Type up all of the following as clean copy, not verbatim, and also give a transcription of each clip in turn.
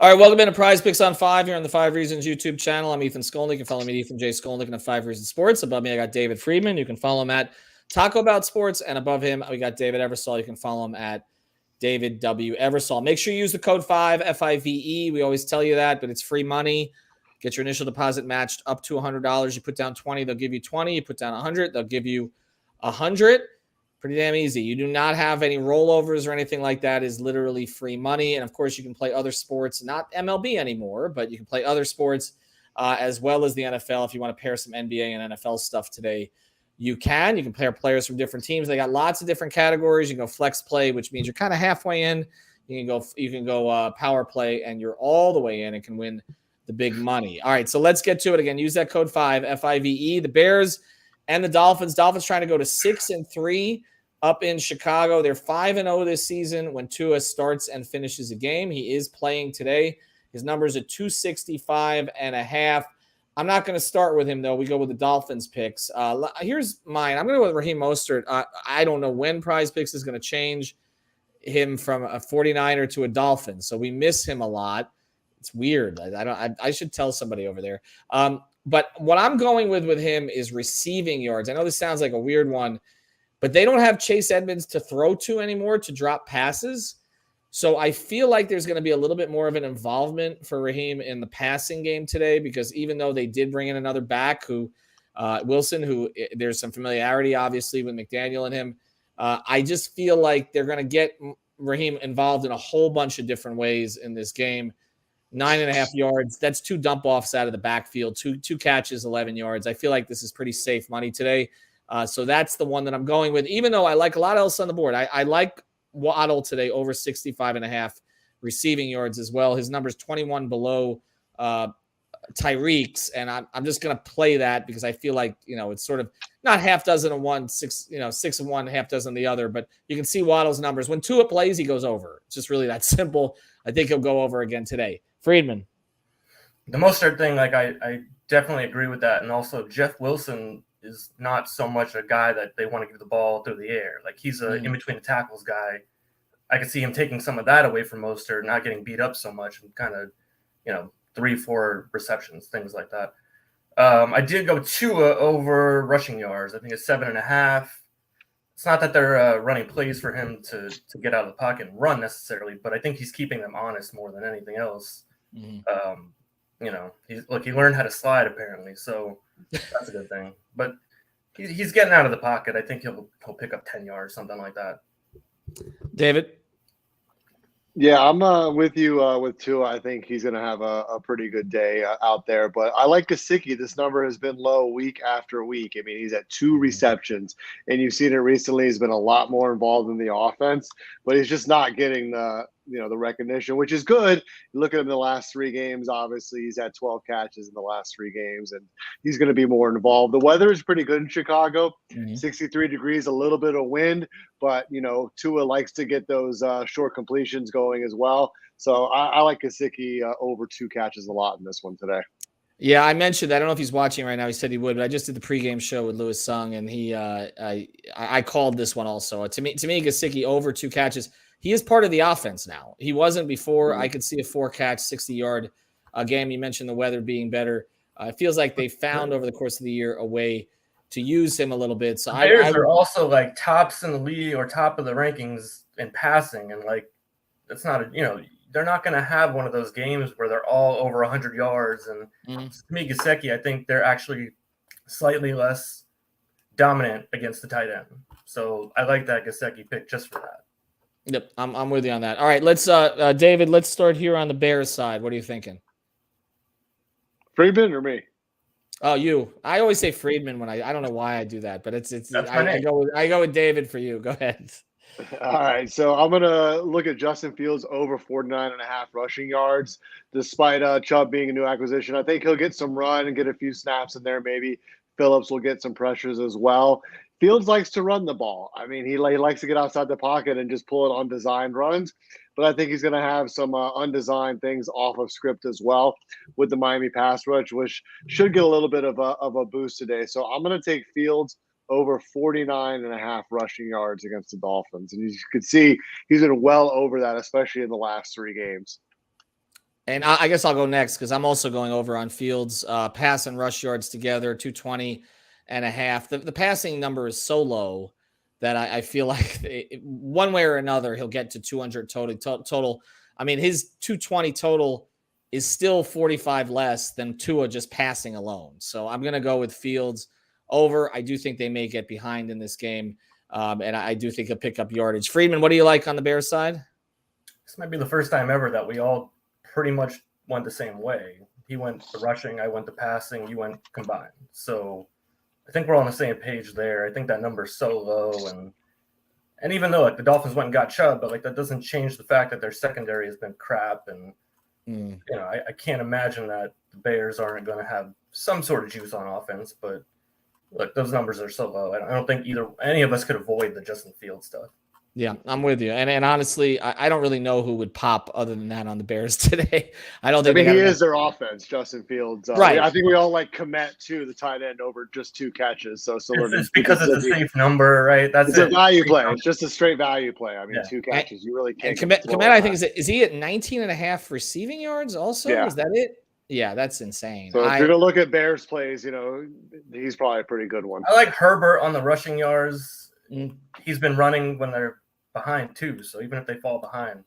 All right, welcome into Prize Picks on 5 here on the 5 Reasons YouTube channel. I'm Ethan Skolnick. You can follow me at Ethan J. Skolnick and 5 Reasons Sports. Above me, I got David Friedman. You can follow him at Taco About Sports. And above him, we got David Eversole. You can follow him at David W. Eversole. Make sure you use the code 5, F-I-V-E. We always tell you that, but it's free money. Get your initial deposit matched up to $100. You put down 20, they'll give you 20. You put down 100, they'll give you 100. Pretty damn easy. You do not have any rollovers or anything like that. It's literally free money. And of course, you can play other sports, not MLB anymore, but you can play other sports as well as the NFL. If you want to pair some NBA and NFL stuff today, you can. You can pair players from different teams. They got lots of different categories. You can go flex play, which means you're kind of halfway in. You can go power play, and you're all the way in and can win the big money. All right, so let's get to it again. Use that code 5, F-I-V-E. The Bears and the Dolphins. Dolphins trying to go to 6-3 up in Chicago. They're 5-0 this season when Tua starts and finishes a game. He is playing today. His numbers are 265.5. I'm not going to start with him, though. We go with the Dolphins picks. Here's mine. I'm going to go with Raheem Mostert. I don't know when PrizePicks is going to change him from a 49er to a Dolphin, so we miss him a lot. It's weird. I should tell somebody over there. But what I'm going with him is receiving yards. I know this sounds like a weird one, but they don't have Chase Edmonds to throw to anymore to drop passes. So I feel like there's going to be a little bit more of an involvement for Raheem in the passing game today, because even though they did bring in another back Wilson, who there's some familiarity, obviously, with McDaniel and him, I just feel like they're going to get Raheem involved in a whole bunch of different ways in this game. 9.5 yards. That's 2 dump offs out of the backfield, two catches, 11 yards. I feel like this is pretty safe money today. So that's the one that I'm going with, even though I like a lot else on the board. I like Waddle today over 65.5 receiving yards as well. His number's 21 below Tyreek's, and I'm just going to play that because I feel like, it's sort of not half dozen of one, 6 of one, half dozen of the other, but you can see Waddle's numbers. When Tua plays, he goes over. It's just really that simple. I think he'll go over again today. Friedman. The Mostert thing, I definitely agree with that. And also Jeff Wilson is not so much a guy that they want to give the ball through the air. Like, he's a in between the tackles guy. I could see him taking some of that away from Mostert, not getting beat up so much, and kind of, 3-4 receptions, things like that. I did go Tua over rushing yards. I think it's 7.5. It's not that they're running plays for him to get out of the pocket and run necessarily, but I think he's keeping them honest more than anything else. Mm-hmm. He learned how to slide apparently, so that's a good thing. But he's getting out of the pocket. I think he'll pick up 10 yards, something like that. David? Yeah, I'm with you with Tua. I think he's going to have a pretty good day out there. But I like Gesicki. This number has been low week after week. I mean, he's at 2 receptions, and you've seen it recently. He's been a lot more involved in the offense, but he's just not getting the recognition, which is good. You look at him in the last 3 games. Obviously, he's had 12 catches in the last 3 games, and he's going to be more involved. The weather is pretty good in Chicago. 63 degrees, a little bit of wind, but Tua likes to get those short completions going as well. So I like Gesicki over 2 catches a lot in this one today. Yeah, I mentioned, I don't know if he's watching right now. He said he would, but I just did the pregame show with Louis Sung, and I called this one also. To me, Gesicki over 2 catches. He is part of the offense now. He wasn't before. I could see a 4-catch, 60-yard game. You mentioned the weather being better. It feels like they found over the course of the year a way to use him a little bit. So Bears are also like tops in the league or top of the rankings in passing, and it's not they're not going to have one of those games where they're all over 100 yards. And to me, Gesicki, I think they're actually slightly less dominant against the tight end. So I like that Gesicki pick just for that. Yep, I'm with you on that. All right, let's David, let's start here on the Bears side. What are you thinking? Friedman or me? Oh, you. I always say Friedman when I don't know why I do that, but it's I go with David for you. Go ahead. All right, so I'm going to look at Justin Fields over 49.5 rushing yards, despite Chubb being a new acquisition. I think he'll get some run and get a few snaps in there. Maybe Phillips will get some pressures as well. Fields likes to run the ball. I mean, he likes to get outside the pocket and just pull it on designed runs. But I think he's going to have some undesigned things off of script as well with the Miami pass rush, which should get a little bit of a boost today. So I'm going to take Fields over 49.5 rushing yards against the Dolphins. And you could see he's been well over that, especially in the last 3 games. And I guess I'll go next because I'm also going over on Fields. Pass and rush yards together, 220.5. The passing number is so low that I feel like one way or another he'll get to 200 total. I mean, his 220 total is still 45 less than Tua just passing alone. So I'm going to go with Fields over. I do think they may get behind in this game, and I do think he'll pick up yardage. Friedman, what do you like on the Bears side? This might be the first time ever that we all pretty much went the same way. He went to rushing, I went to passing, you went combined. So I think we're all on the same page there. I think that number is so low, and even though like the Dolphins went and got Chubb, but like that doesn't change the fact that their secondary has been crap, and you know I can't imagine that the Bears aren't going to have some sort of juice on offense. But look, those numbers are so low. I don't think any of us could avoid the Justin Fields stuff. Yeah, I'm with you. And honestly, I don't really know who would pop other than that on the Bears today. I don't think he is their offense, Justin Fields. Right. I think we all like Komet too, the tight end, over just 2 catches. So it's because it's a safe number, right? It's a value play. It's just a straight value play. I mean, 2 catches, you really can't. Komet, I think, is he at 19.5 receiving yards also? Yeah. Is that it? Yeah, that's insane. So if you're going to look at Bears plays, he's probably a pretty good one. I like Herbert on the rushing yards. He's been running when they're behind too, so even if they fall behind,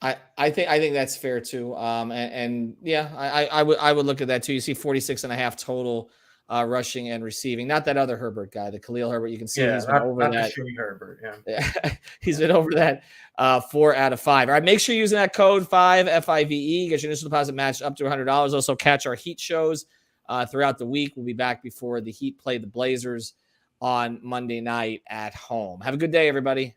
I think that's fair too. And yeah, I would look at that too. You see 46.5 total rushing and receiving. Not that other Herbert guy, the Khalil Herbert. You can see he's been over that. Herbert, yeah. He's been over that 4 out of 5. All right, make sure you're using that code 5 FIVE. Get your initial deposit matched up to $100. Also catch our Heat shows throughout the week. We'll be back before the Heat play the Blazers on Monday night at home. Have a good day, everybody.